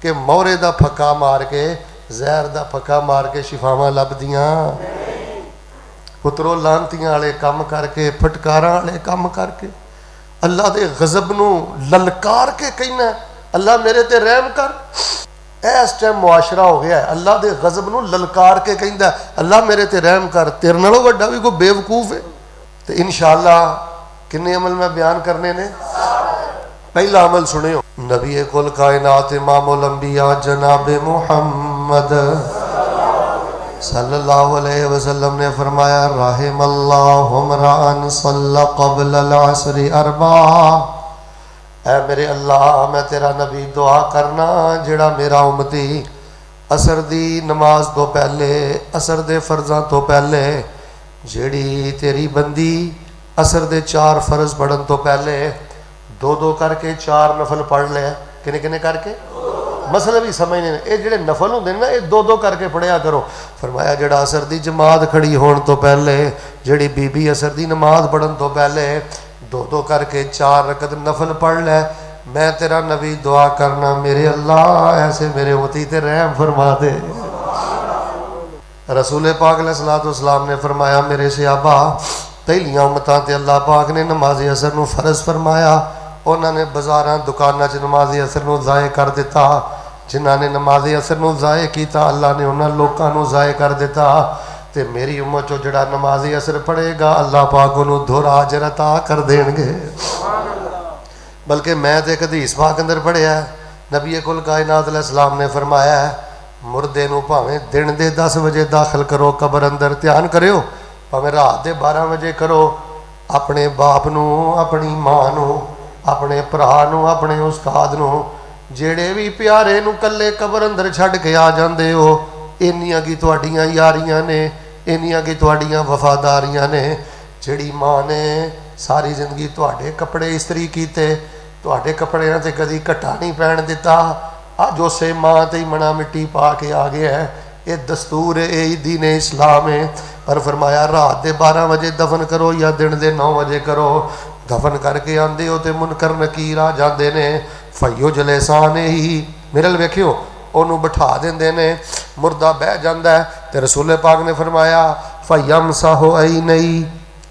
कि मोहरे दा फक्का मार के जहर दा फक्का मार के शिफावां लभदियां। पुत्रो लानतियां वाले काम करके फटकारां वाले काम करके अल्लाह दे गज़ब नूं ललकार के कहना अल्लाह मेरे ते रहम कर। इस टाइम मुआशरा हो गया है, अल्लाह दे गज़ब नूं ललकार के कहंदा अल्लाह मेरे ते रहम कर। तेरे नालों वड्डा भी कोई बेवकूफ है। तो इंशाअल्लाह किन्ने अमल मैं बयान करने ने। पहला अमल सुनियो, नबी कुल कायनात इमामुल अंबिया जनाब मुहम्मद सल्लल्लाहु अलैहि वसल्लम ने फरमाया राहिमल्लाहु इमरान सल्ला क़ब्ल अल असरी अरबा। ऐ मेरे अल्लाह मैं तेरा नबी दुआ करना जेड़ा मेरा उम्मती असर दी नमाज तो पहले असर दे फर्जां तो पहले जेड़ी तेरी बंदी असर दे 4 फर्ज पढ़न तो पहले 2-2 करके 4 नफल पढ़ ले। किने किने करके मसले भी समझने ये जेडे नफल होंगे ना ये 2-2 करके पढ़िया करो। फरमाया जेड़ा असर दी जमात खड़ी होने तो पहले जेड़ी बीबी असर दी नमाज पढ़न तो पहले 2-2 करके 4 रकत नफल पढ़ ले। मैं तेरा नबी दुआ करना मेरे अल्लाह ऐसे मेरे उम्मती ते रहम फरमा दे। रसूल पाक अलैहिस्सलाम ने फरमाया मेरे सहाबा पहलियां उम्मतां ते अल्लाह पाक ने नमाज असर नूं फर्ज फरमाया। उन्होंने बाजारां दुकानां च नमाज असर नूं ज़ाय कर दिता। जिन्हां ने नमाज असर नूं ज़ाय किया अल्लाह ने उन्हां लोकां नूं ज़ाय कर दिता। ते मेरी उम्मत चो जिहड़ा नमाज असर पढ़ेगा अल्लाह पाक उहनूं दोहरा अजर अता कर देणगे। बल्कि मैं तो एक हदीस पाक अंदर पढ़िया नबी कुल कायनात अलैहिस्सलाम ने फरमाया मुर्दे नूं भावें दिन दे 10 बजे दाखिल करो कबर अंदर, ध्यान करियो, भावें रात दे 12 बजे करो। अपने बाप नूं अपनी मां नूं अपने भरा नूं अपने उस्ताद नूं जेड़े भी प्यारे नूं कल्ले कबर अंदर छड्ड के आ जांदे हो इन्नियां की तुहाडियां यारियां ने, इन्नियां की तुहाडियां वफादारियां ने। जिहड़ी मां ने सारी जिंदगी तुहाडे कपड़े इस्त्री कीते, तुहाडे कपड़ियां ते कदी घट्टा नहीं पैण दिता, अज उसे मां ते ही मना मिट्टी पा के आ गया है। ये दस्तूर है, यही दीन इस्लाम है। पर फरमाया रात दे 12 बजे दफन करो या दिन दे 9 बजे करो। दफन करके आंदे हो तो मुनकर नकीर आ जाते ने। फैयो जलेसान ही मेरे अल वेखियो उन्होंने बिठा देंदे ने, मुर्दा बह जाता है। तो रसूल पाक ने फरमाया फयम साहो आई नहीं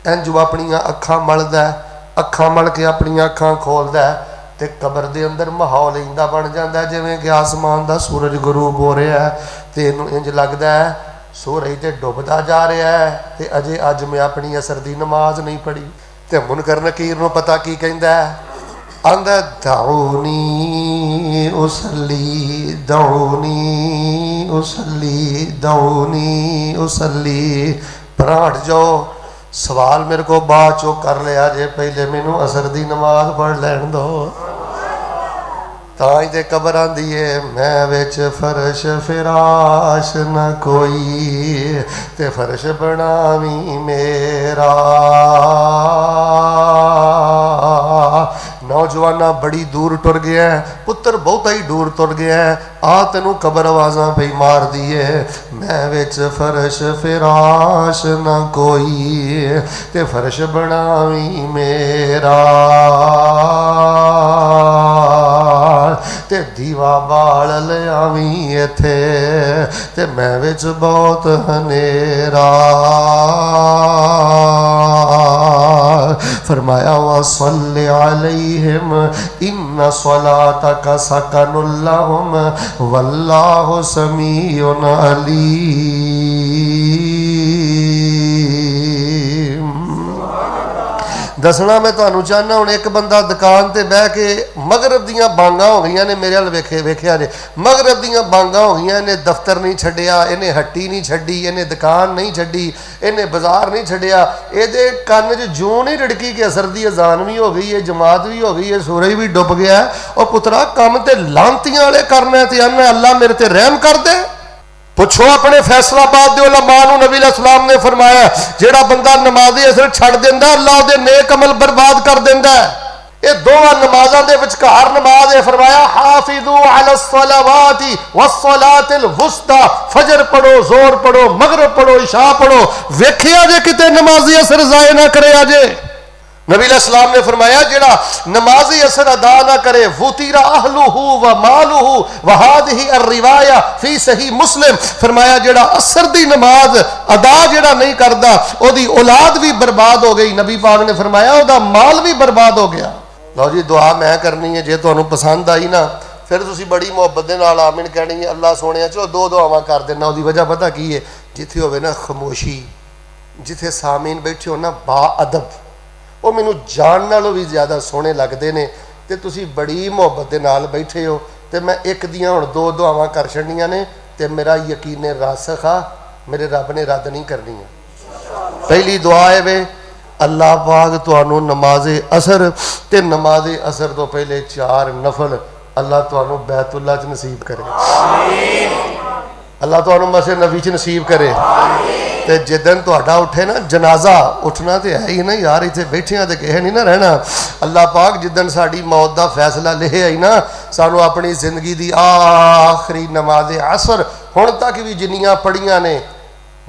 इंज अपनिया अखा मलदा, अखा मल के अपनिया अखा खोलदा तो कबर के अंदर माहौल इंदा बन जाता जिवें कि आसमान का सूरज गरूब हो रहा है। तो इनू इंज लगता है सूरज तो डुबदा जा रहा है तो अजे अज मैं अपनी असर की नमाज नहीं पढ़ी। तो मुनकर नकीर नूं पता की कहंदा है, आंदा दाऊनी उसली दाऊनी उसली दाऊनी उसली। पराठ जाओ सवाल मेरे को बाद चो कर लिया जे, पहले मैनू असर दी नमाज पढ़ लैन दो। ताई ते कबर आंदी है मैं विच फर्श फिराश न कोई ते फर्श बनावी मेरा। नौजवाना बड़ी दूर टुर गया है, पुत्र बहुत ही दूर टुर गया है, आ तेनू कबर आवाज़ा पई मार दी है। मैं विच फर्श फिराश न कोई ते फर्श बनावी मेरा। ते दीवा बाल लियावी इत्थे ते मैं विच बहुत हनेरा। फरमाया वसल्लि अलैहिम इन्ना सलातका सकनुल लहुम वल्लाहु समीउन अलीम। दसना मैं तुहानू चाहना हूँ एक बंदा दुकान ते बह के मगरब दियां बांगा हो गई ने, मेरे हल वेखिया जे मगरब दियां बांगा हो गई, इन्हें दफ्तर नहीं छड्डिया, इन्हें हट्टी नहीं छड्डी, इन्हें दुकान नहीं छड्डी, इन्हें बाजार नहीं छड्डिया, ये कन्न च जूं नहीं रिड़की कि असर दी अजान भी हो गई है, जमात भी हो गई है, सूरज भी डुब गया है। और पुत्रा कम ते लांतियां वाले करने ते आना अल्लाह मेरे ते रहम कर दे। पुछो अपने फैसलाबाद दे उलमा नूं, नबी अलैहिस्सलाम ने फरमाया जेड़ा बंदा नमाज़ी असर छड़ देंदा अल्लाह उहदे नेक अमल बर्बाद कर देंदा है। ये दोवां नमाज़ां दे विचकार नमाज है। फरमाया हाफिजू अलस सलावाति वस्सलातिल वुस्ता, फजर पढ़ो, जोर पढ़ो, मगरिब पढ़ो, इशा पढ़ो। वेखिया जे किते नमाज़ी असर ज़ाय ना करे आजे। नबी अलैहिस्सलाम ने फरमाया जेड़ा नमाज असर अदा ना करे फुतीरा अहलुहु व मालुहु व हादिही अर्रिवाया फी सही मुस्लिम, फरमाया जेड़ा असर दी नमाज अदा जेड़ा नहीं करदा ओदी औलाद भी बर्बाद हो गई। नबी पाक ने फरमाया ओदा माल भी बर्बाद हो गया। लो जी दुआ मैं करनी है, जे तुहानू पसंद आई ना फिर तुसी बड़ी मुहब्बत दे नाल आमीन कहनी है। अल्लाह सोने चलो दो दुआवां कर देना। ओदी वजह पता की है, जिथे होवे ना खामोशी, जिथे सामीन बैठे हो ना बा अदब, वो मैनू जान नालों भी ज़्यादा सोहने लगते हैं। तो तुसी बड़ी मुहब्बत के नाल बैठे हो तो मैं एक दियाँ हुण दो दुआवां कर छड़नियां ने तो मेरा यकीन रासख आ, मेरे रब ने रद्द नहीं करनी है। पहली दुआ है वे अल्लाह पाक तुहानू नमाजे असर ते नमाजे असर तो पहले 4 नफल अल्लाह तुहानू बैतुल्ला च नसीब करे, अल्लाह तुहानू मस्जिद नबी च नसीब करे। तो जिदन तुहाडा उठे ना जनाजा, उठना तो है ही ना यार, इतने बैठिया तो कहे नहीं ना रहना। अल्लाह पाक जिदन साड़ी मौत का फैसला लिखे आई ना, सानू अपनी जिंदगी की आखिरी नमाज असर हुण तक भी जिन्नियां पढ़िया ने,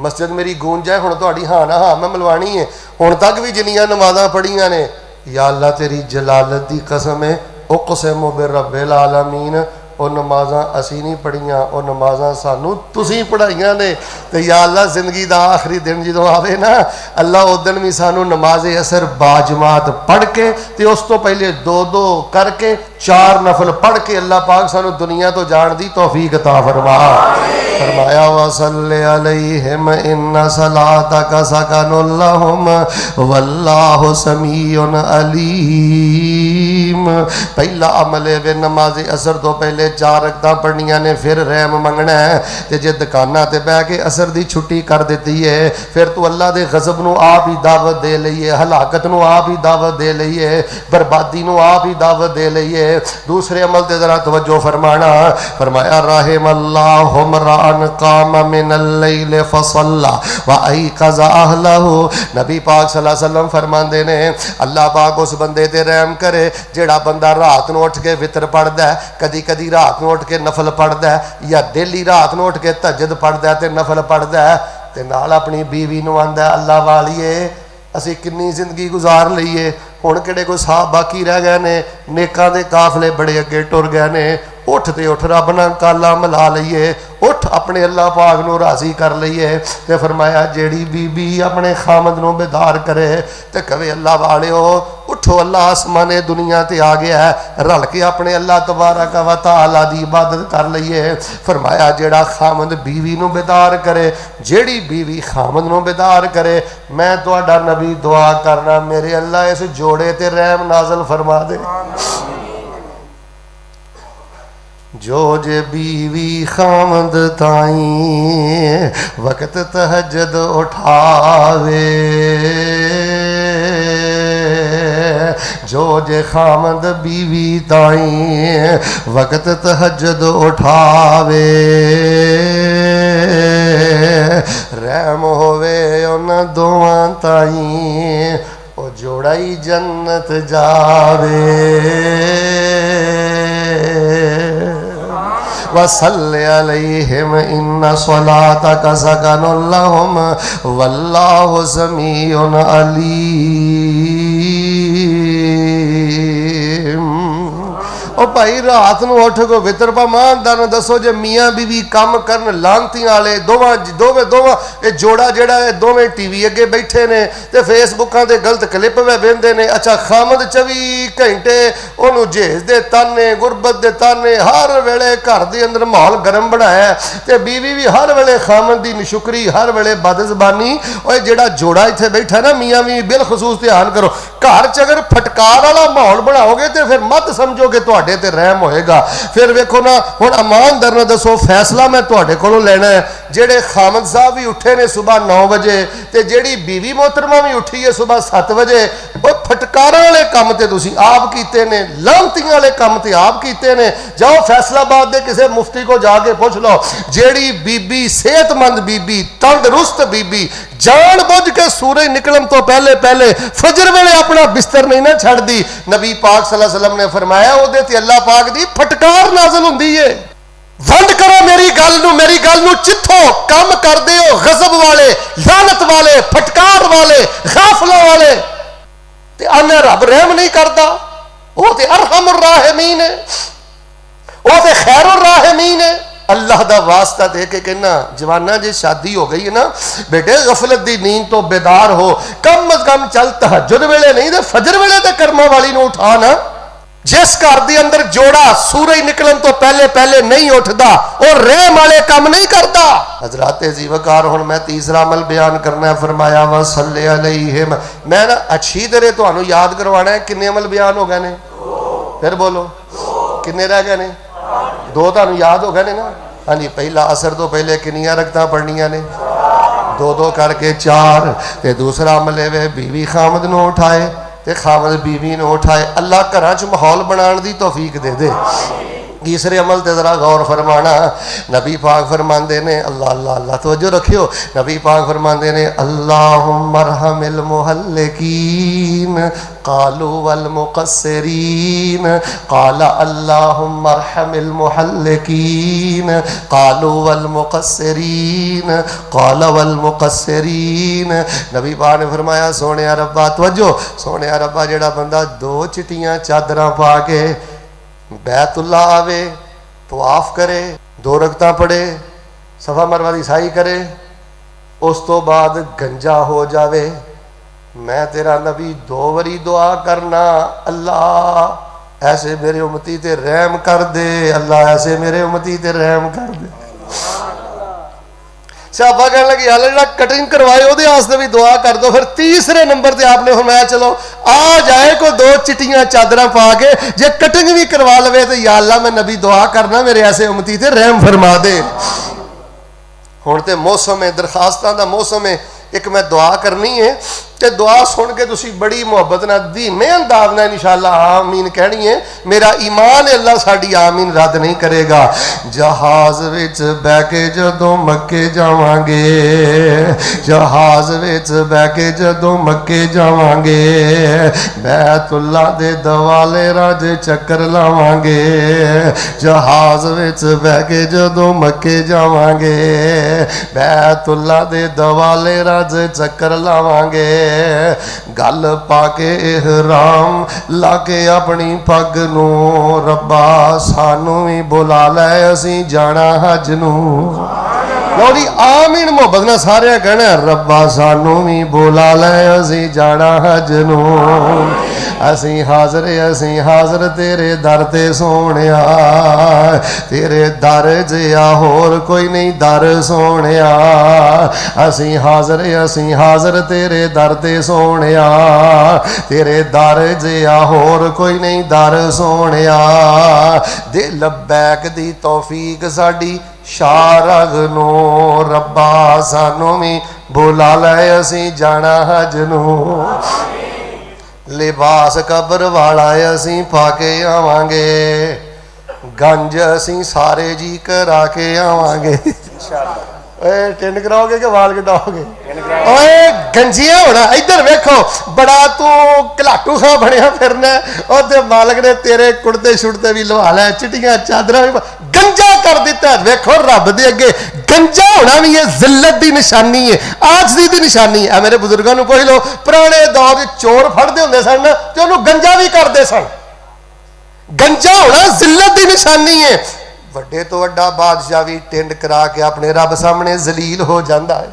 मस्जिद मेरी गूंज है हुण तुहाडी हाँ ना हाँ मैं मिलवानी है, हुण तक भी जिन्नियां नमाज़ां पढ़िया ने, या अल्लाह तेरी जलालत की कसम है उक़सिमु बिरब्बिल आलमीन, वो नमाज़ां असी नहीं पढ़िया, वो नमाज़ां सानू तुसीं पढ़ाइयां ने। तो या अल्लाह जिंदगी का आखिरी दिन जो आवे ना अल्लाह उस दिन भी सानू नमाजे असर बाजमात पढ़ के ते उस तो पहले 2-2 करके 4 नफल पढ़ के अल्लाह पाक सानू दुनिया तो जान दी तौफीक अता फरमा। फरमाया वसल्ले अलैहिम इन्ना सलातका सकनुल लहुम वल्लाहु समीउन अलीम। पहला अमल है वे नमाज असर तो पहले 4 रकअतां पढ़नियां ने, फिर रहम मंगना है। ते जे दुकानां ते बह के असर दी छुट्टी कर देती है फिर तू अल्लाह दे गज़ब नू आप ही दावत दे लईए, हलाकत नू आप ही दावत दे लईए, बर्बादी नू आप ही दावत दे लईए। दूसरे अमल ते जरा तवज्जो फरमाना, फरमाया राहिमल्लाहु मरान काम मिनल लैल फसल्ला व अयक़ज़ अहलहु। नबी पाक सल्लल्लाहु अलैहि वसल्लम फरमांदे ने अल्लाह पाक उस बंदे ते रहम करे जेड़ा बंदा रात नू उठ के वितर पढ़दा है, कदी कदी रात नू उठ के नफल पढ़दा है, या डेली रात नू उठ के तहज्जुद पढ़दा है ते नफल पढ़दा है, ते नाल अपनी बीवी नू आंदा अल्लाह वालिए असी किन्नी जिंदगी गुजार लईए, हुण किहड़े कोई साह बाकी रह गए ने, नेकां दे काफले बड़े अगे टुर गए ने। उठ ते उठ रब नाल काला मिला लईए, उठ अपने अल्लाह पाक नू राजी कर लईए। ते फरमाया जेड़ी बीबी अपने खामद नू बेदार करे ते कहे अल्लाह वालिओ उठो अल्लाह आसमाने दुनिया ते आ गया है, रल के अपने अल्लाह तबारक व तआला दी इबादत कर लईए। फरमाया जेड़ा खामद बीवी नू बेदार करे, जेड़ी बीवी खामद नू बेदार करे, मैं तुहाडा नबी दुआ करना मेरे अल्लाह इस जोड़े ते रहम नाज़िल फरमा दे। जो जे बीवी खामद ताई वक्त तहज्जुद उठावे, जो जे खामद बीवी ताई वक्त तहज्जुद उठावे, रहम होवे उन दोवां ताई ओ जोड़ा ही जन्नत जावे। वसल्ले अलैहिम इन्ना सलातका सकनुल लहुम वल्लाहु समीउन अलीम। ओ भाई रात नू उठ को वितर पा ईमानदार ने दसो जे मियाँ बीवी काम करन लानती वाले दोवें ये जोड़ा जेड़ा है दोवें टीवी अगे बैठे ने ते फेसबुकां ते गलत क्लिप वे वेंदे ने। अच्छा खामद 24 घंटे ओनू जेज दे ताने गुरबत दे ताने, हर वेले घर दे अंदर माहौल गर्म बनाया ते बीवी भी हर वेले खामद दी नशुकरी, हर वेले बदजबानी। ओए जेड़ा जोड़ा इत्थे बैठा ना मियाँ भी बिलखसूस ध्यान करो, घर च अगर फटकार वाला माहौल बनाओगे तो फिर मत समझोगे तुहाडे ते रहम होएगा। फिर वेखो ना हुण ईमानदार ने दसो फैसला मैं तुहाडे कोलों लेना है, जेड़े खामद साहब भी उठे ने सुबह 9 बजे ते जेड़ी बीवी मोहतरमा भी उठी है सुबह 7 बजे, वो फटकारां वाले काम ते तुसीं आप कीते ने, लानतियां वाले काम ते आप कीते ने। जाओ फैसलाबाद दे किसी मुफ्ती को जाके पूछ लो, जेड़ी बीबी सेहतमंद बीबी तंदरुस्त बीबी जान बुझ के सूरज निकलण तो पहले पहले फजर वेले अपना बिस्तर नहीं ना छड्डदी, नबी पाक सल्लल्लाहु अलैहि वसल्लम ने फरमाया ओदे ते अल्लाह पाक दी फटकार नाज़िल हुंदी है। वंड करो मेरी गल नू चिथो काम करदे हो गज़ब वाले, लानत वाले, फटकार वाले, गाफला वाले। ते आने रब रहम नहीं करता, वो तो अरहमुर राहिमीन है, वो तो खैरुर राहिमीन है। अल्लाह का वास्ता दे के कहना जवाना जे शादी हो गई है ना बेटे, गफलत की नींद तो बेदार हो, कम अज कम चल तहज्जुद वेले नहीं तो फजर वेले तो कर्मा वाली नूं उठा ना। जिस घर के अंदर जोड़ा सूरज निकलन तो पहले पहले नहीं उठता और रहम वाले काम नहीं करता। हजरात जीवकार हुण मैं तीसरा अमल बयान करना है। फरमाया वा सल्ले अलैहिम। मैं ना अच्छी तरह तुहानू याद करवाना है। किन्ने अमल बयान हो गए ने? फिर बोलो किन्ने रह गए ने? दो तुहानू याद हो गए ने ना? हाँ जी, पहला असर तो पहले किनियां रकतां पढ़नियां ने? दो दो करके चार। ते दूसरा अमल है बीवी खामद नूं उठाए ते खामद बीवी ने उठाए। अल्लाह घरां च माहौल बनाने की तौफीक दे दे। तीसरे अमल ते जरा गौर फरमाना। नबी पाक फरमाते ने अल्लाह अल्लाह अल्लाह तवज्जो रखियो। नबी पाक फरमाते ने अल्लाहुम्मा अरहमिल मुहल्लिकीन कालू वल मुकस्सिरीन। काला अल्लाहुम्मा अरहमिल मुहल्लिकीन कालू वल मुकस्सिरीन काला वल मुकस्सिरीन। नबी पाक ने फरमाया सोने रब्बा तवज्जो, सोने रब्बा जेड़ा बंदा दो चिट्टियां चादरां पा के बैतुल्ला आवे, तवाफ करे, दो रकतां पढ़े, सफा मरवा दी साई करे, उस तो बाद गंजा हो जावे, मैं तेरा नबी दो वरी दुआ करना अल्लाह ऐसे मेरे उम्मती ते रहम कर दे, अल्लाह ऐसे मेरे उम्मती ते रहम कर दे। साहबा कहने लगे यार जो कटिंग करवाए वो वास्ते भी दुआ कर दो। फिर तीसरे नंबर पर आपने फरमाया चलो आ जाए को दो चिट्टियां चादर पा के जे कटिंग भी करवा लवे तो या अल्लाह मैं नबी दुआ करना मेरे ऐसे उम्मती ते रहम फरमा दे। हुण ते मौसम है, दरखास्तां दा मौसम है। एक मैं दुआ करनी है ते दुआ सुन के तुसी बड़ी मुहब्बत नाल धीमे अंदाज नाल इंशाअल्लाह आमीन कहनी है। मेरा ईमान है अल्लाह साडी आमीन रद्द नहीं करेगा। जहाज विच बह के जदों मक्के जावांगे, जहाज विच बह के जदों मक्के जावांगे, बैतुल्ला दे दवाले राज चक्कर लावांगे। जहाज विच बह के जदों मक्के जावांगे, बैतुल्ला दे दवाले राज चक्कर लावांगे। गल पाके इहराम लाके अपनी पग नू रब्बा सानू भी बुला लै असी जाना हज नू। लो जी आमीन मोहब्बत नाल सारे कहना रब्बा सानू भी बुला लै असी जाना हज नू। असी हाज़र तेरे दर ते सोहणिया, तेरे दर जिया होर कोई नहीं दर सोहणिया। असी हाज़र तेरे दर ते सोहणिया, तेरे दर जिया होर कोई नहीं दर सोहणिया। दे लब्बैक दी तौफीक साडी शारग नू रब्बा सानू भी बुला लै असी जाना हज नू। लिबास कबर वाला असी पाके आवांगे, गंज असी सारे जी करा के आवांगे। टिंड कराओगे कि वाल कटाओगे? ओए गंजिया होना। इधर वेखो बड़ा तू घलाटू खा बनया फिरना और मालक ने तेरे कुड़ते छुड़ते भी लवा लै, चिट्टियां चादर भी गंजा कर दिता। वेखो रब दे अगे गंजा होना भी है जिल्लत की निशानी है, आजदी की निशानी है। मेरे बुजुर्गों को पुछ लो पुराने दौर चोर फड़ते होंगे सन तो उन्होंने गंजा भी करते सन। गंजा होना जिल्लत की निशानी है। वड्डे तो वड्डा बादशाह भी टिंड करा के अपने रब सामने जलील हो जाता है,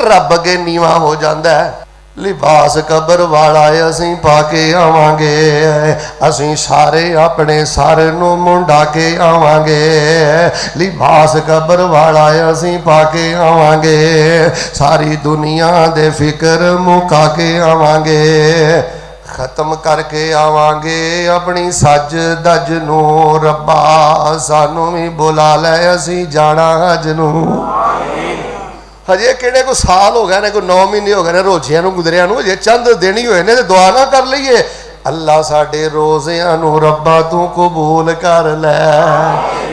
रब अगे नीवा हो जाता है। लिबास कबर वाला असी पाके आवांगे, असी सारे अपने सर नूं मुंडा के आवांगे। लिबास कबर वाला असी पाके आवांगे, सारी दुनिया दे फिक्र मुका के आवांगे। खत्म करके आवांगे अपनी सज दज नू रब्बा सानू भी बुला लै असी जाना हज नू। हजे किहड़े को साल हो गए ने, कोई 9 महीने हो गए ने रोजियां नू गुजरिया नू, हजे चंद दिन ही होए ने ते दुआ ना कर लईए। अल्लाह साडे रोज़ियां नू रब्बा तू कबूल कर लै,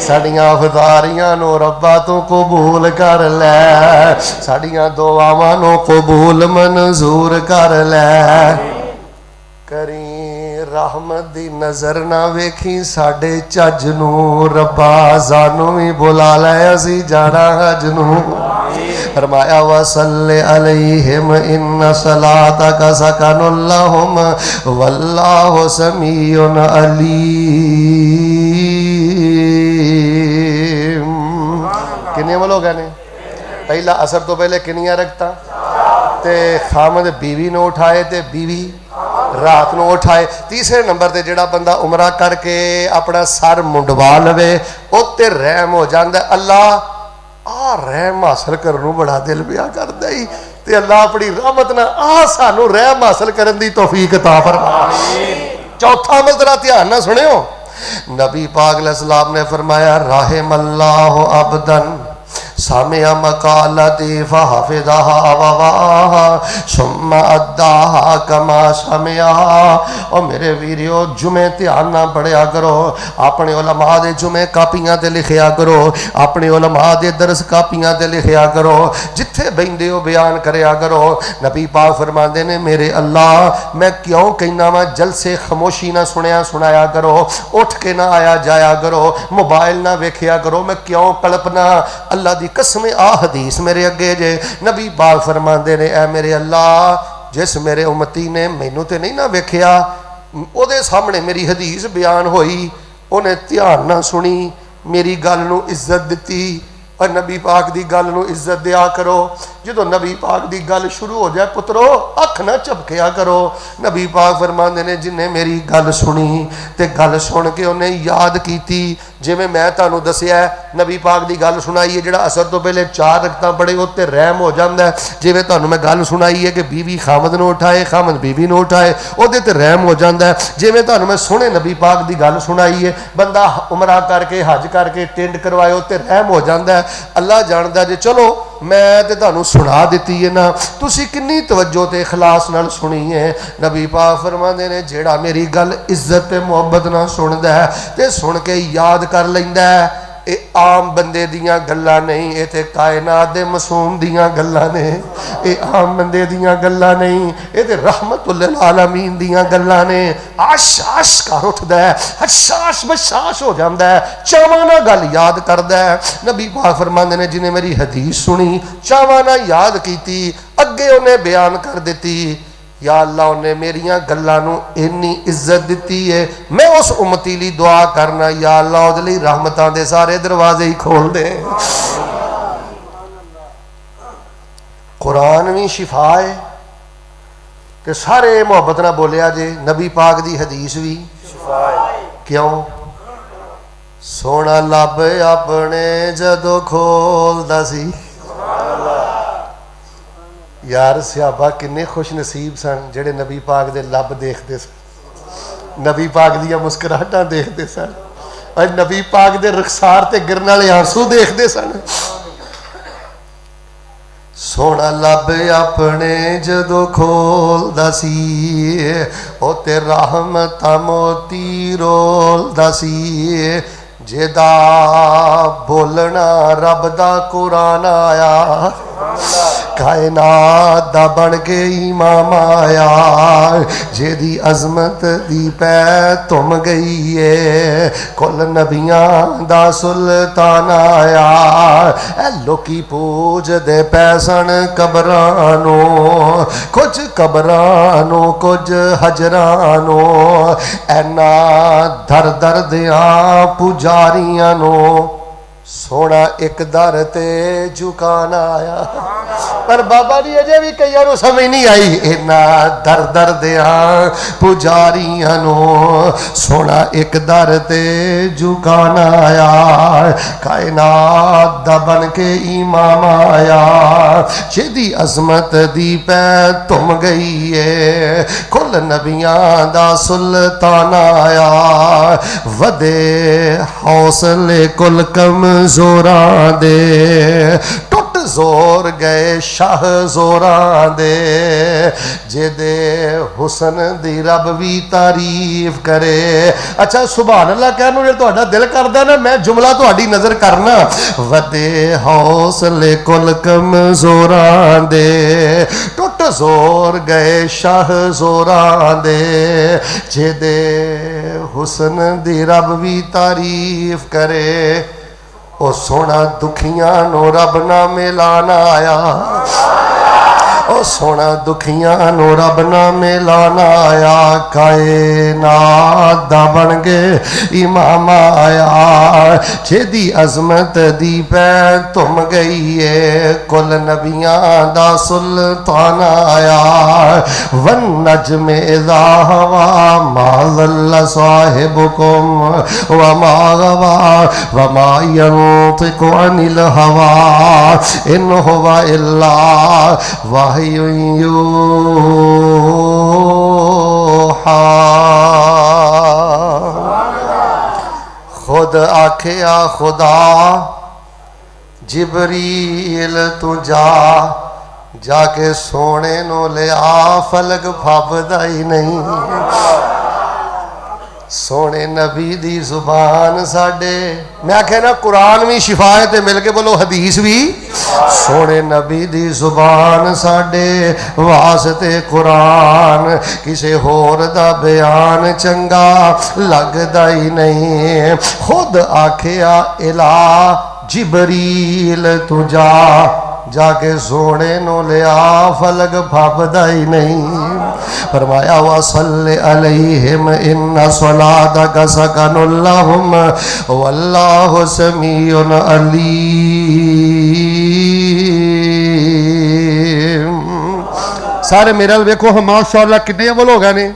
साडियां अफतारियां नू रब्बा तू कबूल कर लै, साडियां दुआवां नू कबूल मंजूर कर लै। करी रहमत दी नजर ना वेखी साडे चज नू रब्बा सानू भी बुला लै असी जाना हज नू। फरमाया वसल्ले अलैहिम इन्ना सलातका सकनुल लहुम वल्लाहु समीउन अलीम। किन्ने बोलो कहने पहला असर तो पहले किनियां रखता ते खामद बीवी ने उठाए ते बीवी रात को उठाए। तीसरे नंबर पर जोड़ा बंदा उमरा करके अपना सर मुंडवा लवे उत्ते रहम हो जाता। अल्लाह आ रहम हासिल करने बड़ा दिल ब्याह करता ही ते अल्लाह अपनी रहमत ना आ सानू रहम हासिल करने की तौफीक अता फरमाए। चौथा अमल जरा ध्यान ना सुनियो, नबी पाक अलैहिस्सलाम ने फरमाया राहिमल्लाहु अब्दन सामिया मकालती फहफिज़हा ववाहा सुम्मा अद्दाहा कमा समिया। और मेरे वीरियो जुमे ध्यान ना पढ़िया करो, अपने उलमा दे जुमे कापियां ते लिखिया करो, अपने उलमा दे दरस कापियां ते लिखिया करो, जिथे बहिंदे हो बयान करया करो। नबी पाक फरमाते ने मेरे अल्लाह मैं क्यों कहना वा जलसे खामोशी ना सुनिया सुनाया करो, उठ के ना आया जाया करो, मोबाइल ना वेखिया करो, मैं क्यों कल्पना। अल्लाह दी कसम आ हदीस मेरे अगे जे नबी पाक फरमाते ने ऐ मेरे अल्लाह जिस मेरे उम्मती ने मैनू तो नहीं ना वेखिया ओदे सामने मेरी हदीस बयान होई, उन्हें ध्यान ना सुनी, मेरी गल नू इज्जत दी। और नबी पाक की गल नू इज्जत दिया करो। जो नबी पाक की गल शुरू हो जाए पुत्रो अख ना झपकिया करो। नबी पाक फरमाते ने जिन्हें मेरी गल सुनी तो गल सुन के उन्हें याद की, जिमें मैं तुहानू दसिया नबी पाक की गल सुनाई है जोड़ा असर तो पहले 4 रकतां पढ़े उत्ते रहम हो जाता है। जिमें तुहानू मैं गल सुनाई है कि बीवी खामद नू उठाए खामद बीवी नू उठाए उहदे ते रहम हो जाता है। जिमें तुहानू मैं सोहने नबी पाक की गल सुनाई है बंदा उमरा करके हज करके टिंड करवाए उत्ते रहम हो जाता है। अल्लाह जानता जे चलो मैं तो तुहानू सुना दी है ना, तुसी किन्नी तवज्जो ते इखलास नाल सुनी है। नबी पाक फरमाते ने जेड़ा मेरी गल इज्जत ते मुहब्बत नाल सुनदा है ते सुन के याद कर लैंदा है, ये आम बंदे दियां गल्लां नहीं, ये ते कायनात दे मासूम दियां गल्लां ने, ये आम बंदे दियां गल्लां नहीं, ये ते रहमतुल लिल आलमीन दियां गल्लां ने। आश आश कर उठदा है, हशाश बशाश हो जाता है, चावां नाल गल याद करदा है। नबी पाक फरमांदे ने जिन्हें मेरी हदीस सुनी चावां नाल याद कीती अगे उन्हें बयान कर दी, या अल्लाह उन्हें मेरिया गल्लां नू इन्नी इज्जत दी है, मैं उस उम्मती ली दुआ करना या अल्लाह उहदे लई रहमतां दे सारे दरवाजे ही खोल दे। कुरान भी शिफा है ते सारे मुहब्बत नाल बोलिया जे, नबी पाक दी हदीस भी शिफा है। क्यों सोना लब अपने जदों खोलदा सी यार सियाबा किन्ने खुश नसीब सन जेड़े नबी पाक दे लब देखते सन, नबी पाक दियां मुस्कुराहटां देखते सन और नबी पाक दे रुखसार ते गिरन वाले आंसू देखते सन। सोना लब अपने जदों खोलदा सी ओ ते रहमतां मोती रोलदा सी, जेदा बोलना रब दा कुरान आया कायनात दा बन के इमाम आया, जेदी अजमत दी पै तुम गई है कुल नबियां दा सुल्तान आया। ए लोकी पूज दे पैसन कबरानो, कुछ कबरानो कुछ हजरानो, ऐना दर दर दियां पुजारियां नो सोना एक दर ते झुकाना आया। पर बाबा जी अजे भी कई बार समझ नहीं आई, इन्ना दर दर दिया पुजारियां नो सोना एक दर ते झुकाना आया, कायनात दा बन के इमाम आया, जेदी अजमत दी पै तुम गई है कुल नबियां दा सुल्तान आया, वदे हौसले कुल कम जोरा दे टुट जोर गए शाह जोरा दे, जेदे हुसन दी रब भी तारीफ करे। अच्छा सुभान अल्लाह कहनो जे तुहाडा दिल करदा ना मैं जुमला तुहाडी नजर करना, वदे हौसले कुल कम जोरा दे टुट जोर गए शाह जोरा दे, जेदे हुसन दी रब भी तारीफ करे। ओ सोना दुखियां नो रब ना मिलान आया, ओ सोना दुखियां नो रब ना मिलान आया। कायनात दा बन गए इमाम आया, जेदी अजमत दी पै तुम गई है। कुल नबियां दा सुल्तान आया, वन नजमे दा हवा मा ज़ल्ला साहिबुकुम व मा गवा व मा यंतिकु अनिल हवा इन हुवा इल्ला वाह्युन यूहा। खुद आखिया खुदा जिबरील तू जाके सोने नो लिया, फलक फबदा ही नहीं। सोने नबी दी जुबान साडे, मैं आख्या ना कुरान भी शिफा है ते मिल के बोलो हदीस भी। सोने नबी दी जुबान साडे वास्ते कुरान, किसे होर दा बयान चंगा लगदा ही नहीं। खुद आखिया इला जिबरील तू जाके सोने नो लिया, फलक फबदा ही नहीं। फरमाया वसल्लि अलैहिम इन्ना सलातक सकनुल लहुम वल्लाहु समीउन अलीम। सारे मेरे वेखो हम माशाअल्लाह कितने अमल हो गए ने,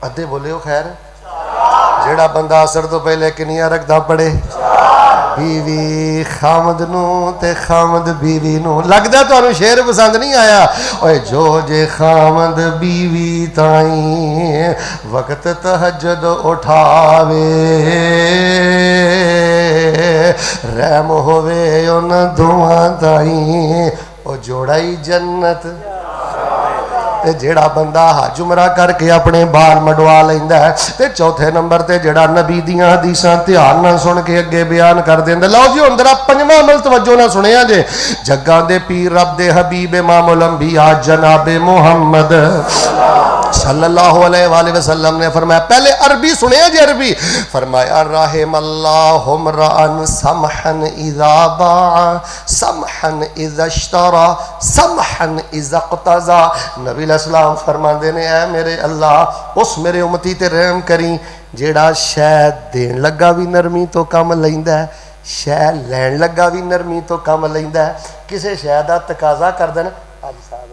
अद्धे बोले हो खैर। जेड़ा बंदा असर तो पहले किनिया रखदा पड़े, बीवी खामद नू ते खामद बीवी नू। लगदा तुहानू शेर पसंद नहीं आया। ओए जो जे खामद बीवी ताई वक्त तहज्जुद उठावे, रहम होवे उन दुआ ताई, ओ जोड़ा ही जन्नत। जेड़ा बंदा हज उमरा करके अपने बाल मडवा लैंदा है, ते चौथे नंबर ते जेड़ा नबी दियां हदीसां ध्यान ना सुन के अगे बयान कर देंदा। लो जी हुण जरा पंजवां अमल तवज्जो ना सुनिया जे। जग्गां दे पीर रब दे हबीब इमामुल अंबिया जनाबे मुहम्मद सल्लल्लाहु अलैहि वसल्लम ने फरमाया, पहले अरबी सुनिया जी। अरबी फरमाया रहमल्लाहु मरअन समहन इज़ा बा समहन इज़ा इश्तरा समहन इज़ा इक़्तज़ा। नबी अलैहिस्सलाम फरमाते ने, ऐ मेरे अल्लाह उस मेरे उम्मती ते रहम करी जेड़ा शै देन लगा भी नरमी तो कम लैंदा है, शै लैन लगा भी नरमी तो कम लैंदा है। किसी शै दा तकाजा कर देन, हाजी साहब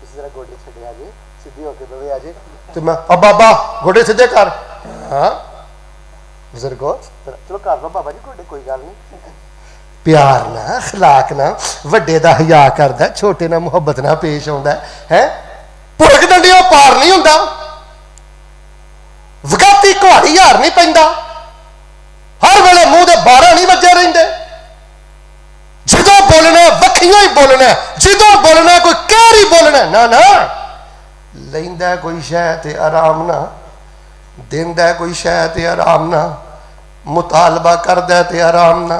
इस तरह गोडे छड्डिया जी, सीधी होके बवे आ जी, तो मैं अब बाबा गोडे सीधे कर। हाँ बुजुर्गो चलो कर लो बाबा जी गोडे, कोई गल नहीं। प्यार ना अखलाक ना वड्डे दा हया करदा, छोटे ना मुहब्बत ना पेश आउंदा है। भुरक डंडियों पार नहीं हुंदा, वगाती कुहाड़ी हार नहीं पैंदा, हर वेले मुंह दे 12 नहीं वजे रहिंदे। जदों बोलना वखियों ही बोलना, जदों बोलना कोई कहर ही बोलना। ना ना लैंदा कोई शै ते आराम ना, देंदा कोई शै ते आराम ना, मुतालबा करदा ते आराम ना,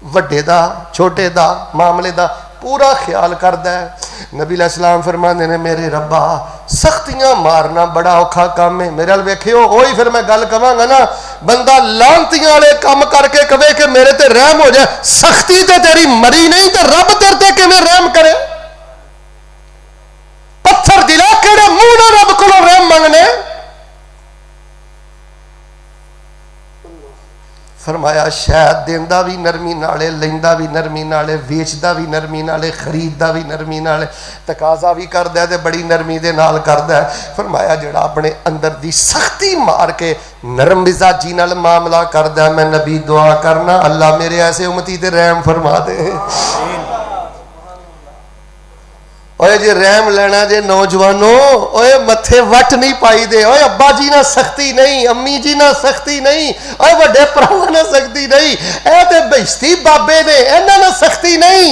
वड्डे दा छोटे दा मामले दा पूरा ख्याल करदा है। नबी अलैहिस्सलाम फरमांदे ने, मेरे रब्बा सख्तियां मारना बड़ा औखा काम है। मेरे अल वेखियो ओही फिर मैं गल कवांगा ना, बंदा लांतियां वाले काम करके कवे कि मेरे ते रहम हो जाए, सख्ती ते तेरी मरी नहीं तो रब तेरे ते किवें रहम करे। पत्थर दिला केड़े मुंह नाल रब कोलों रहम मंगने। फरमाया शायद देंदा भी नरमी नाले, लैंदा भी नरमी नाले, वेचदा भी नरमी नाले, खरीददा भी नरमी नाले, तकाजा भी करदा है ते बड़ी नरमी दे नाल करदा है। फरमाया जेड़ा अपने अंदर दी सख्ती मार के नरम मिजाजी नाल मामला करदा है, मैं नबी दुआ करना अल्लाह मेरे ऐसे उम्मती ते रहम फरमा दे। ओए जे रहम लेना जे नौजवानों, ओए मथे वट नहीं पाई दे। ओए अब्बा जी ना सख्ती नहीं, अम्मी जी ना सख्ती नहीं, ओए वड्डे भरावां ना सख्ती नहीं, ए ते बेइज्जती बाबे ने, इन्हां ना सख्ती नहीं।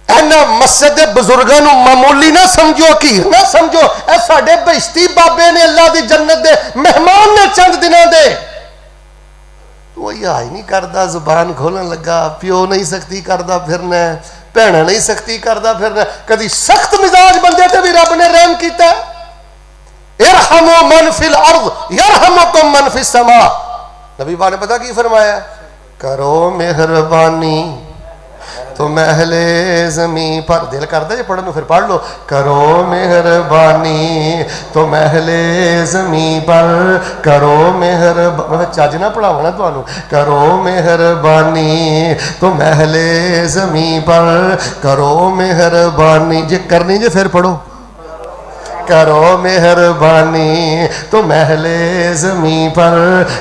इन्हां मस्जिद दे बुजुर्गां नूं मामूली ना समझो, हीर ना समझो, ए साडे बेइज्जती बाबे ने, अल्लाह दी जन्नत दे मेहमान ने चंद दिनां दे। कोई हाई नहीं करदा, जुबान खोलन लगा, प्यो नहीं सख्ती करदा फिरना, भैन नहीं सख्ती करदा फिरना। कभी सख्त मिजाज बंदे ते भी रब ने रहम कीता। इरहमु मन फिल अर्द यरहमुकुम मन फिस समा। नबी पाक ने पता की फरमाया, करो मेहरबानी तो महले ज़मीं पर। दिल करता जे पढ़न फिर पढ़ लो। करो मेहरबानी तो महले ज़मीं पर, करो मेहरबानी, चज ना पढ़ावा ना तुहानू। करो मेहरबानी तो महले ज़मीं पर, करो मेहरबानी। जे करनी जे फिर पढ़ो। करो मेहरबानी तो महले ज़मीं पर,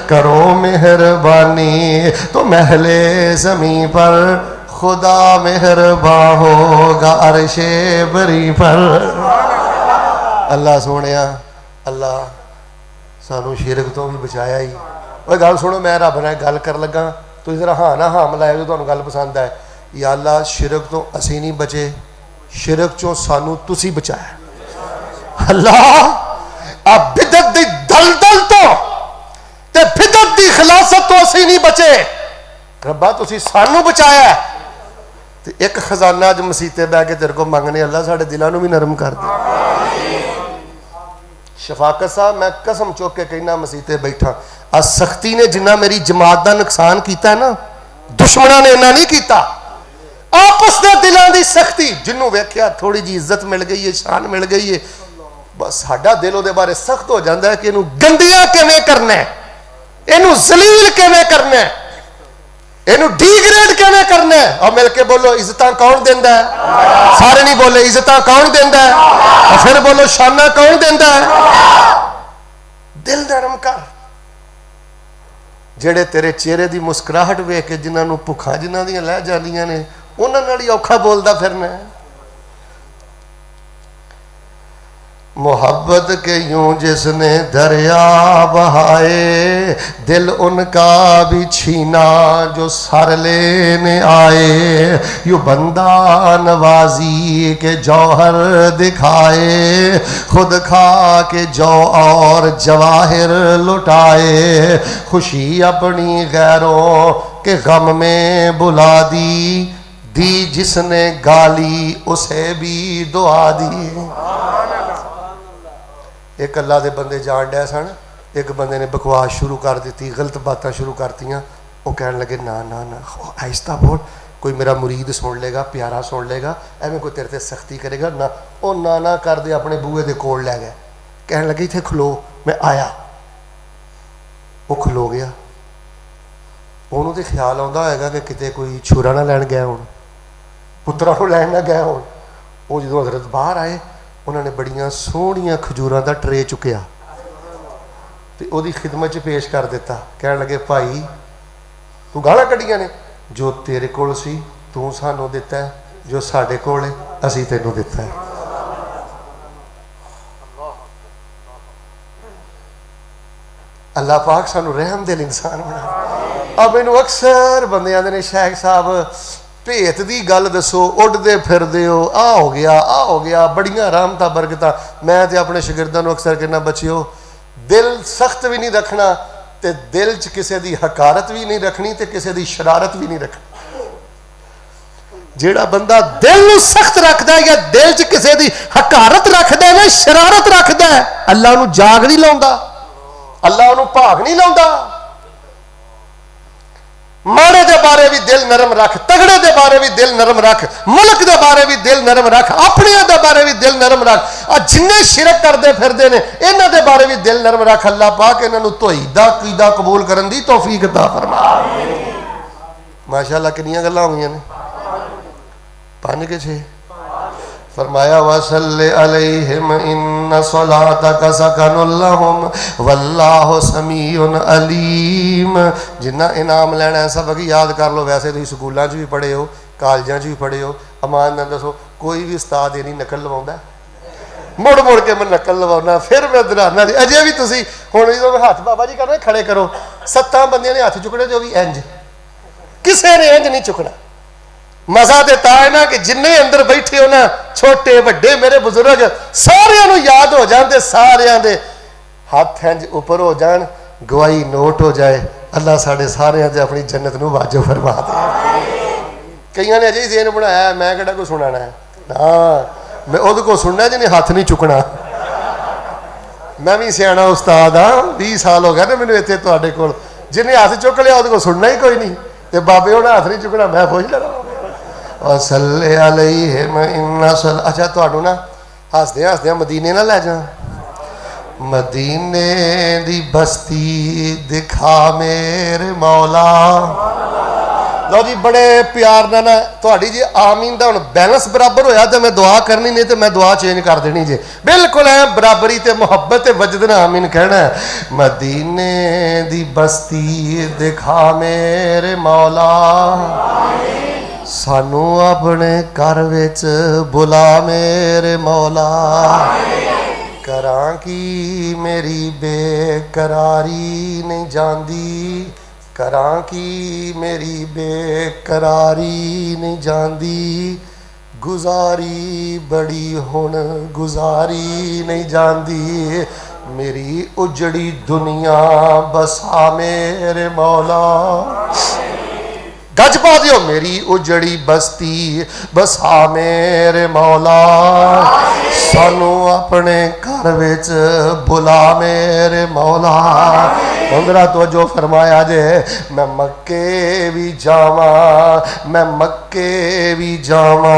करो मेहरबानी तो महले ज़मीं पर, खुदा मेहरबान होगा अर्शे बरी पर। अल्लाह सोने, अल्लाह सानू शिरक तो भी बचाया ही। और गल सुनो, मैं रब नाल गल कर लगा, तुसीं जरा हाँ ना हाँ मिलाओ जो तुहानू गल पसंद है। या अल्लाह शिरक तो असीं नहीं बचे, शिरक चों सानू तुसीं बचाया। अल्लाह आ बिदत दी दलदल तो ते बिदत दी खिलाफत तो असीं नहीं बचे, रब्बा तुसीं सानू बचाया। तो एक खजाना अज मसीते बह के तेरे को मंगने, अल्लाह साढ़े दिलों भी नरम कर दे। शफाकत साहब मैं कसम चुक के कहना मसीते बैठा, आ सख्ती ने जिन्ना मेरी जमात का नुकसान किया है ना, दुश्मनों ने इन्ना नहीं किया। आपस के दिलों की सख्ती, जिन्हों वेख्या थोड़ी जी इज्जत मिल गई है, शान मिल गई है, बस साडा दिल उहदे बारे सख्त हो जाता है कि इनू गंदियां किवें करना है, इनू जलील किवें करना है, इनू डीग्रेड किवें करना है। और मिलके बोलो इज्जत कौन देंदा है? सारे नहीं बोले इज्जत कौन देंदा है? और फिर बोलो शाना कौन देंदा है? दिल नरम कर। जेड़े तेरे चेहरे की मुस्कुराहट वेख के जिन्होंने भुखा जिन्हों दी लह जांदियां ने, उन्हां नाल ही औखा बोलदा फिरना है। मोहब्बत के यूं जिसने दरिया बहाए, दिल उनका भी छीना जो सर लेने आए। यू बंदा नवाजी के जौहर दिखाए, खुद खा के जौ और जवाहिर लुटाए। खुशी अपनी गैरों के गम में बुला दी जिसने गाली उसे भी दुआ दी। एक अल्लाह के बंदे जान डे सन, एक बंदे ने बकवास शुरू कर दी, गलत बातें शुरू करतियाँ। वो कह लगे ना ना ना आहिस्ता बोल, कोई मेरा मुरीद सुन लेगा, प्यारा सुन लेगा, एवं कोई तेरे ते सख्ती करेगा ना। वो ना ना कर दे अपने बूहे के कोल लै गए, कह लगे इत्थे खलो मैं आया। वो खलो गया, उन्होंने तो ख्याल आता होगा कि कितने कोई छुरा ना लैन गया हो, पुत्रा को लैन ना गया हो। वो जो हजरत बाहर आए, उन्होंने बड़िया सोहनिया खजूर का ट्रे चुकया तो वो खिदमत च पेश कर दिता। कह लगे भाई तू गालां कढ़ियां ने, जो तेरे कोल सी तू सानू दिता है, जो साडे कोल है असीं तैनू दिता है। अल्लाह पाक सानू रहम दिल इंसान बना। अब मैनू अक्सर बंदे आंदे ने शेख साहब भेत की गल दसो, उड़ते फिरते हो, आ हो गया आ हो गया, बड़िया रहमतां बरकतां। मैं तो अपने शागिर्दां नूं अक्सर कहना बच्चिओ दिल सख्त भी नहीं रखना, तो दिल च किसी की हकारत भी नहीं रखनी, तो किसी की शरारत भी नहीं रखनी। जेड़ा बंदा दिल नूं सख्त रखता है या दिल च किसी की हकारत रखता है ना, शरारत रखता है, अल्लाह उहनूं जाग नहीं लाउंदा, अल्लाह उहनूं भाग नहीं लाउंदा। माड़े दे बारे भी दिल नरम रख, तगड़े दे बारे भी दिल नरम रख, मुल्क दे बारे भी दिल नरम रख, अपने दे बारे भी दिल नरम रख। आ जिन्ने शिरक करते फिरदे ने इन्हां दे बारे भी दिल नरम रख। अल्लाह पाक इन्हां नूं तौहीदा कीदा कबूल करन दी तौफीक अता फरमा। माशाअल्लाह कितनियां गल्लां हो गईयां ने, 5 के 6। फरमाया वसल्ले अलैहिम इन्ना सलातक सकनुल लहुम वल्लाहु समीउन अलीम। जिन्ना इनाम लेना है सबक याद कर लो। वैसे तुम स्कूलों भी पढ़े हो, कॉलेजों भी पढ़े हो, अमान ना दसो कोई भी उस्ताद ये नहीं नकल लवाउंदा, मुड़ मुड़ के मैं नकल लवाउना, फिर मैं दराना दी। अजे भी तुम हुण जो हाथ बाबा जी करना खड़े करो, 7 बंदियां ने हाथ चुकने, जो भी इंज किसी ने इंज नहीं चुकना। मजा तो है ना कि जिन्ने अंदर बैठे हो ना, छोटे बड़े मेरे बुजुर्ग सारियां याद हो जाते, सारियां दे हाथ इंज उपर हो जान, गवाही नोट हो जाए। अल्लाह साढ़े सारियां दे अपनी जन्नत नूं वाजो फरमा दे। कईयां ने अजे ही सेन बनाया, मैं किहड़ा कोई सुनाना है ना, मैं उहदे को सुनना जिन्हें हाथ नहीं चुकना। मैं भी सियाणा उस्ताद हाँ, 20 साल हो गए ना मैनूं इत्थे तुहाडे कोल, जिन्हें हाथ चुक लिया उहदे को सुनना ही कोई नहीं। ते बाबे हुण हाथ नहीं चुकना, मैं खुश लगा सल्ले अलैहिम इन्ना सल। अच्छा तुहानू ना हसदे हसदे मदीने ना लै जा, मदीने दी बस्ती दिखा मेरे मौला। लो जी बड़े प्यार ना थोड़ी जी आमीन का हुण बैलेंस बराबर होया तो मैं दुआ करनी, नहीं तो मैं दुआ चेंज कर देनी जी, बिल्कुल है बराबरी ते मुहब्बत वजद ना आमीन कहना। मदीने दी बस्ती दिखा मेरे मौला, सानू अपने घर विच बुला मेरे मौला। करां की मेरी बेकरारी नहीं जांदी, करां की मेरी बेकरारी नहीं जांदी, गुजारी बड़ी हुण गुजारी नहीं जांदी, मेरी उजड़ी दुनिया बसा मेरे मौला। गज पा दियो, मेरी उजड़ी बस्ती बसा मेरे मौला, सानू अपने घर विच बुला मेरे मौला। पंद्रह तो जो फरमाया जे, मैं मक्के भी जावा, मैं मक्के भी जावा,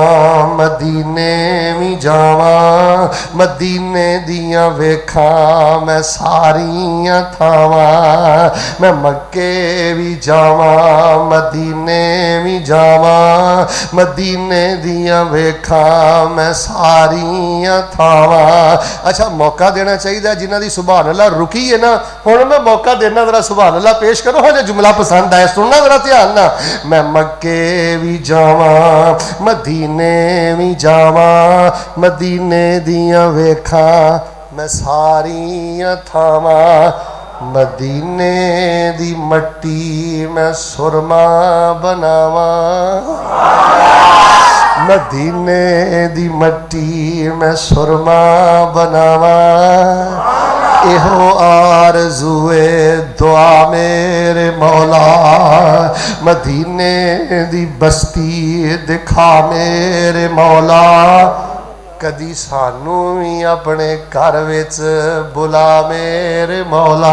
मदीने भी जावा, मदीने दियां वेखा मैं सारियां थावां, मैं मक्के भी जावा, मदीने भी जावा, मदीने दियां वेखा मैं सारियां थावां। अच्छा मौका देना चाहिए जिन्हां दी सुभान अल्लाह रुकी है ना, हुण मैं मौका देना जरा सुभान अल्लाह पेश करो, हो जो जुमला पसंद आए सुनना जरा ध्यान ना। मैं मक्के भी जावा, मदीने भी जावा, मदीने दियां वेखा मैं सारियां थावां, मदीने दी मट्टी मैं सुरमा बनावा, मदीने दी मट्टी मैं सुरमा बनावा, एहो आरज़ुए दुआ मेरे मौला, मदीने दी बस्ती दिखा मेरे मौला। कदी सानू भी अपने घर विच बुला मेरे मौला।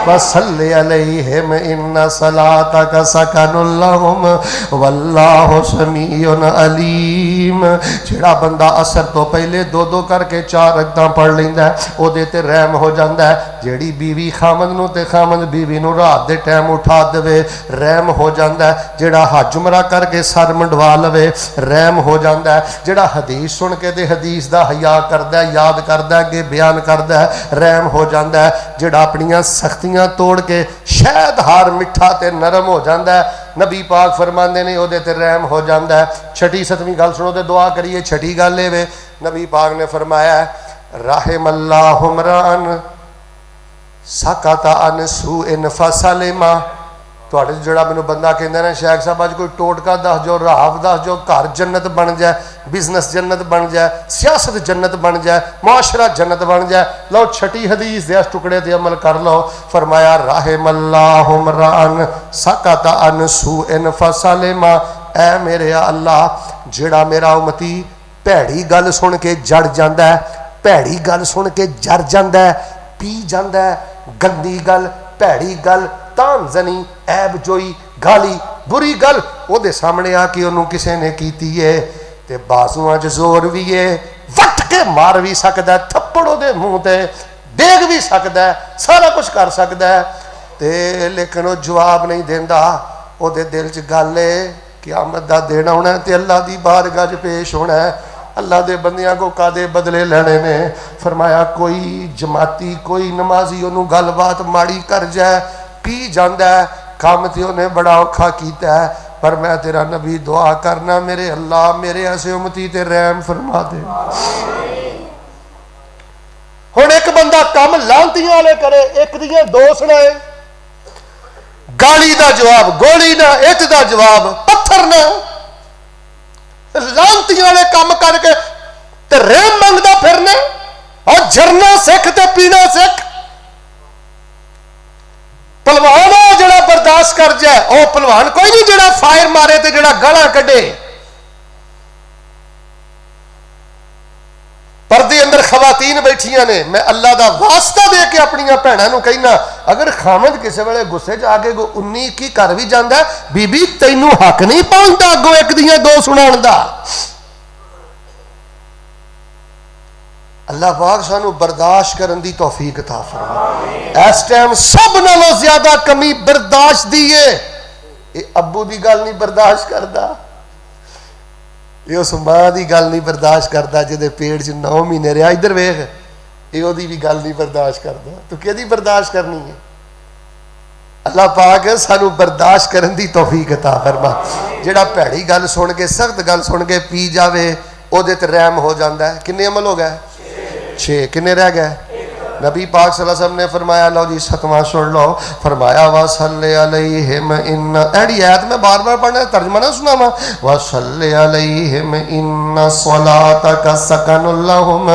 वसल्ले अलैहिम इन्ना सलातक सकनुल लहुम वल्लाहु समीउन अलीम। जेड़ा बंदा असर तो पहले दो दो करके 4 रकतां पढ़ लैंदा है ओदे ते रहम हो जांदा है। जेड़ी बीवी खामद नूं ते खामद बीवी नूं रात दे टाइम उठा देवे रहम हो जांदा है। जेड़ा हज उमरा करके सर मंडवा लवे रहम हो जांदा है। जेड़ा हदीस सुन के ते हदीस दा हया करदा है, याद करदा है, अगे बयान करदा है रहम हो जांदा है। जेड़ा अपनियां सख्तियां तोड़ के शहद हार मिठा ते नरम हो जांदा है नबी पाक फरमांदे ने ओदे ते रहम हो जांदा है। छठी 7वीं गल सुनो ते दुआ करिए। छठी गल ए वे नबी पाक ने फरमाया राहिमल्लाहु मरान सकता अन सूइन फसलिमा। तुहाडे जड़ा मैनू बंदा कहंदा ना शेख साहब अज कोई टोटका दस जो राह दस जो घर जन्नत बन जाए, बिजनेस जन्नत बन जाए, सियासत जन्नत बन जाए, मुआशरा जन्नत बन जाए। लो छठी हदीस दे टुकड़े ते अमल कर लो। फरमाया राहिमल्लाहु मरान सकता अन सूइन फसलिमा। ऐ मेरे अल्लाह जेड़ा मेरा उम्मती भैड़ी गल सुन के जड़ जांदा है, भैड़ी गल सुन के जड़ जांदा है, पी जांदा है, गंदी गल भैड़ी गल तानजनी ऐब जोई गाली बुरी गल ओदे सामने आके उन्होंने किसी ने कीती है ते बाजुआं च जोर भी है, वट के मार भी सकता है, थप्पड़ ओदे मुंह ते देग भी सकता है, सारा कुछ कर सकता है ते लेकिन वो जवाब नहीं देंदा। ओदे दिल च गल है क़यामत दा दिन आउणा ते अल्लाह दी बारगाह च पेश होना है। अल्लाह दे बंदियां को कादे बदले लेने ने। फरमाया कोई जमाती कोई नमाजी उन्होंने गलबात माड़ी कर जाए पी जाता है, काम तो उन्हें बड़ा औखा किया है, पर मैं तेरा नबी दुआ करना मेरे अल्लाह मेरे ऐसे उम्मती ते रहम फरमा दे। हुण एक बंदा कम लांतियां वाले करे, एक दियां दो सुनाए, गाली दा जवाब गोली ना, इट दा जवाब पत्थर ना, लांतियां वाले काम करके ते रहम मंगदा फिरना और झरना सिख ते पीना सिख। पहलवान हो जड़ा बर्दाश्त कर जाए, वह पहलवान कोई नहीं जड़ा फायर मारे ते जड़ा गालां कढे। पर्दे अंदर खवातीन बैठिया ने, मैं अल्लाह का वास्ता दे के अपन भैनों कहना, अगर खामद किसी वेले गुस्से च आके 19-21 कर भी जाता है, बीबी तैनू हक नहीं पहुंचता अगों एक दियां दो सुनाउण दा। अल्लाह पाक सानू बर्दाश्त करने की तौफीक अता फरमाए। इस टाइम सब नालों ज्यादा कमी बर्दाश्त दी है। ये अब्बू की गल नहीं बर्दाश्त करता, ये उस मां की गल नहीं बर्दाश्त करता जिहदे पेट च 9 महीने रहा। इधर वेख, ये ओदी भी गल नहीं बर्दाश्त करता, तू किहदी बर्दाश्त करनी है। अल्लाह पाक सानू बर्दाश्त करने की तौफीक अता फरमा। जिहड़ा भैड़ी गल सुन के, सख्त गल सुन के पी जावे, ओदे ते रहम हो जाता है। किन्ने अमल हो गए? 6। किन्ने रह गए? नबी पाक सल्लल्लाहु अलैहि वसल्लम ने फरमाया, लो जी 7वां सुन लो, फरमाया वसल्ले अलैहिम इन्ना, एड़ी आयत मैं बार बार पढ़ना, तर्जमा ना सुनावा, वसल्ले अलैहिम इन्ना सलातक सकनुल लहुम।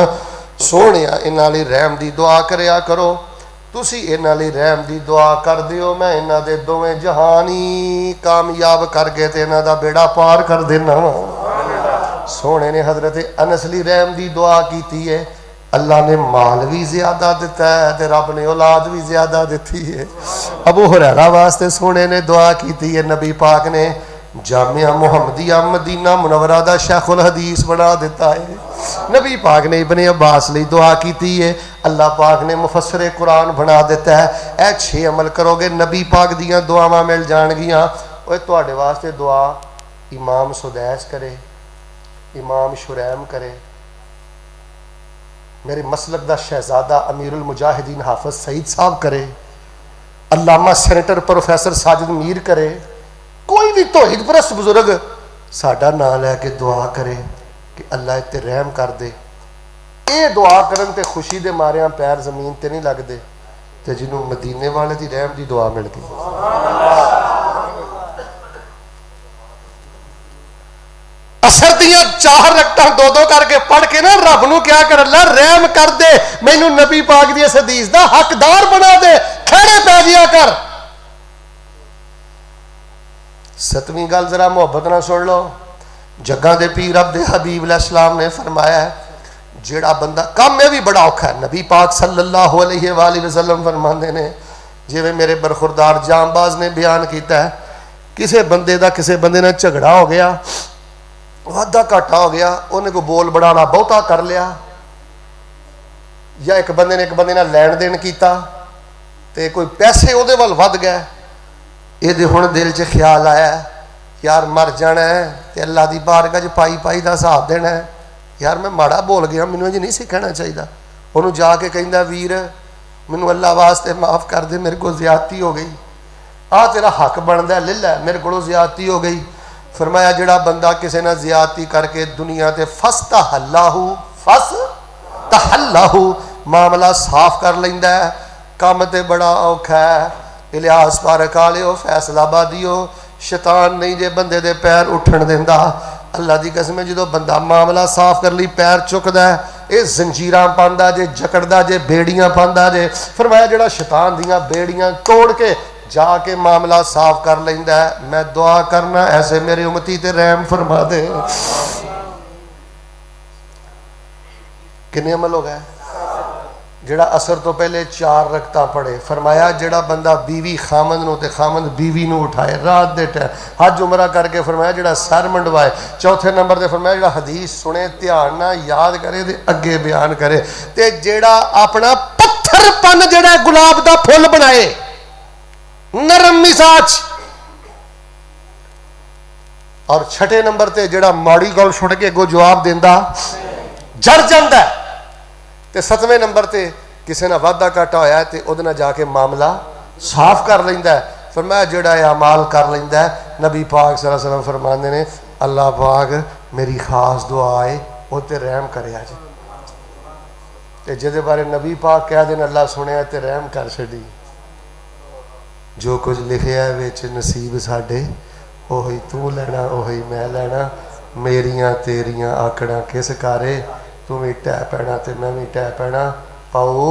सोहणिया इन्हां लई रहम दी दुआ करया करो, तुसी इन्हां लई रहम दी दुआ कर दिओ, मैं इन्हां दे दोवें जहान ही कामयाब करके ते इन्हां दा बेड़ा पार कर देना वा। सोहणे ने हजरत अनस लई रहम दी दुआ कीती है। अल्लाह ने माल भी ज्यादा दिता है ते रब ने औलाद भी ज्यादा दी है। अबू हुरैरा वास्ते सोने ने दुआ की है, नबी पाक ने जामिया मुहम्मदिया मदीना मुनव्वरा दा शेखुल हदीस बना दिता है। नबी पाक ने इब्ने अब्बास लई दुआ की है, अल्लाह पाक ने मुफस्सिर कुरान बना दिता है। ए 6 अमल करोगे नबी पाक दियां दुआवां मिल जाणगियां। ओए तुहाडे वास्ते दुआ इमाम सुदैस करे, इमाम शुरैम करे, मेरे मसलक दा शहजादा अमीरुल मुजाहिदीन हाफिज सईद साहब करे, अल्लामा सेनेटर प्रोफैसर साजिद मीर करे, कोई भी तौहीद परस्त बुजुर्ग साडा नाम लैके दुआ करे कि अल्लाह इत्ते रहम कर दे। ये दुआ करन ते खुशी दे मारियां पैर जमीन ते नहीं लगदे, ते जिन्हों मदीने वाले दी रहम दी दुआ मिल गई। असर दियां 4 रकतां 2-2 करके पढ़ के ना रब नूं क्या कर, अल्लाह रहम कर दे, मैनू नबी पाक दी इस हदीस दा हकदार बना दे, खड़े पै जिया कर। 7वीं गल जरा मुहब्बत नाल सुन लो। जग्गां दे पीर अब्दे हबीब अलैहिस्सलाम ने फरमाया है, जेड़ा बंदा काम में भी बड़ा औखा है, नबी पाक सल्लल्लाहु अलैहि वसल्लम फरमांदे ने, जिवें मेरे बरखुरदार जामबाज ने बयान किया है, किसी बंदे दा किसी बंदे नाल झगड़ा हो गया, वाधा घाटा हो गया, उन्हें कोई बोल बढ़ाना बहुता कर लिया, या एक बंदे ने एक बंदे नाल लैन देन किया ते कोई पैसे उहदे वल वध गए, ये हुण दिल च ख्याल आया यार मर जाना है ते अल्लाह की बारगाह च पाई पाई का हिसाब देना है, यार मैं माड़ा बोल गया, मैनूं इंज नहीं सीखना चाहिए। उन्होंने जाके कहंदा वीर मैनूं अल्लाह वास्ते माफ़ कर दे, मेरे को ज्यादती हो गई, आ तेरा हक बनता ले लै, मेरे को ज्यादती हो गई। फरमाया जिहड़ा बंदा किसी ने ज्यादती करके दुनिया ते फस तहल्लाहू मामला साफ कर लैंदा है, काम ते बड़ा औखा है, इलियास पारक वालिओ फैसलाबादिओ, शैतान नहीं जे बंदे दे पैर उठण देंदा। अल्लाह की कसम जो बंदा मामला साफ कर ली पैर चुकदा है, ये जंजीरां पांदा जे, जकड़दा जे, बेड़ियां पांदा जे। फरमाया जिहड़ा शैतान दियां बेड़ियां तोड़ के जाके मामला साफ कर लेंदा है, मैं दुआ करना ऐसे मेरे उम्मती ते रहम फरमा दे। किन्ने अमल हो गए? जिहड़ा असर तो पहले 4 रकता पढ़े, फरमाया जिहड़ा बंदा बीवी खामद नूं ते खामद बीवी नूं उठाए रात दे टाइम, हज उमरा करके फरमाया जिहड़ा सर मंडवाए, चौथे नंबर ते फरमाया जिहड़ा हदीस सुने ध्यान ना याद करे ते अगे बयान करे, ते जिहड़ा अपना पत्थरपन जिहड़ा गुलाब दा फुल बनाए नरम मिजाज, और छठे नंबर ते जिहड़ा माड़ी गल सुन के अगों जवाब देंदा जड़ जांदा है, ते 7वें नंबर ते किसी ने वाधा घाटा होया ते उहदे नाल जाके मामला साफ कर लैंदा है। फरमाया जिहड़ा अमाल कर लैंदा है, नबी पाक सल्लल्लाहु अलैहि वसल्लम फरमांदे ने अल्लाह पाक मेरी खास दुआ है वो ते रहम करिया जी, ते जिहदे बारे नबी पाक कह देन अल्लाह सुनिया ते रहम कर छड़ी। जो कुछ लिखिया विच नसीब साडे ओही तू लैना ओही मैं लैना, मेरियां तेरियां आकड़ा किस कारे, तू भी टह पैना ते मैं भी टह पैना, पाओ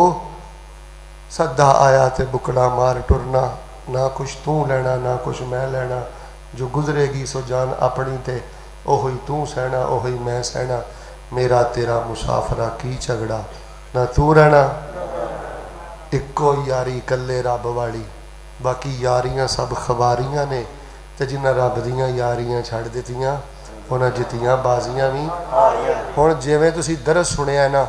सदा आया ते बुकड़ा मार टुरना, ना कुछ तू लेना ना कुछ मैं लेना, जो गुजरेगी सो जान अपनी ते ओही तू सहना ओही मैं सहना। मेरा तेरा मुसाफरा की झगड़ा, ना तू रहना इक्को यारी कल्ले रब वाली, बाकी यारियां सब खबारियां ने, ते जिन्हें रब दियां यारियां छड़ दित्तियां उन्हें जित्तियां बाजियां भी। हुण जिवें तुसीं दरस सुनिया ना,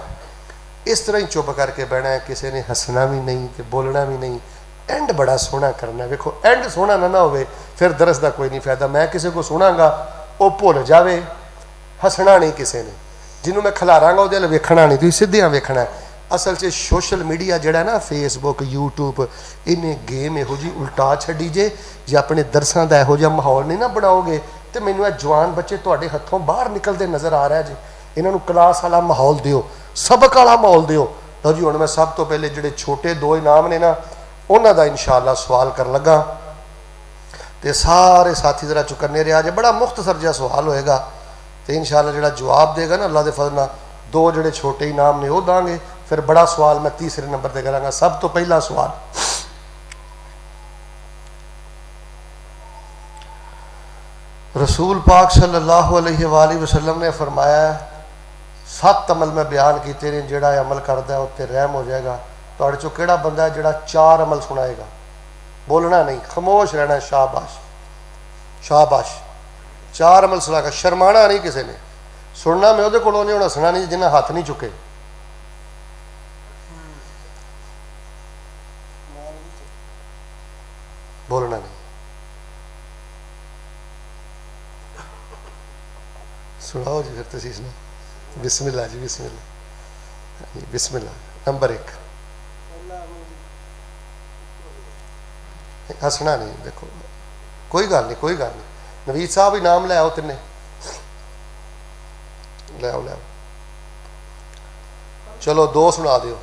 इस तरह ही चुप करके बहना है, किसी ने हसना भी नहीं तो बोलना भी नहीं, एंड बड़ा सोहना करना है। देखो एंड सोहना ना हो फिर दरस का कोई नहीं फायदा। मैं किसी को सुनागा वो भुल जाए, हसना नहीं किसी ने, जिन्हों मैं खिलारांगा वो वेखना नहीं, तुम सीधियां वेखना है। असल च सोशल मीडिया जोड़ा ना फेसबुक यूट्यूब, इन्हें गेम यहो जी उल्टा छड़ी जे, जे अपने दरसां का यहो जिहा माहौल नहीं ना बनाओगे तो मैनू ये जवान बच्चे तुहाडे हत्थों बाहर निकलते नज़र आ रहा जी। इन्हों क्लास वाला माहौल दिओ, सबक वाला माहौल दिओ। तो जी हुण मैं सब तो पहले जोड़े छोटे 2 इनाम ने ना उन्हों का इंशाअल्लाह सवाल कर लगा, तो सारे साथी जरा चुकन्ने रहा जे। बड़ा मुख्तसर जिहा सवाल होएगा, तो इंशाअल्लाह जिहड़ा जवाब देगा ना अल्लाह के फजल नाल 2 जोड़े छोटे इनाम ने वो दांगे, फिर बड़ा सवाल मैं तीसरे नंबर पर करांगा। सब तो पहला सवाल, रसूल पाक सल्लल्लाहु अलैहि वसल्लम ने फरमाया 7 अमल मैं बयान किए ने, जोड़ा अमल करता है उत्ते रहम हो जाएगा। तुहाडे चों किहड़ा बंदा है जोड़ा 4 अमल सुनाएगा, बोलना नहीं, खामोश रहना, शाबाश शाबाश। 4 अमल सुनाएगा, शर्माना नहीं किसी ने, सुनना मैं उहदे कोलों नहीं, हसना नहीं जिन्हें हाथ नहीं चुके। बोलना नहीं, सुनाओ जी, फिर तुसीं सुनाओ। बिस्मिल्लाह जी, बिस्मिल्लाह बिस्मिल्लाह। नंबर 1, हसना नहीं, देखो कोई गल नहीं, कोई गल नहीं। नवीद साहब इनाम लै आओ, तिन्ने लै आओ, लै आओ। चलो 2 सुना दिओ।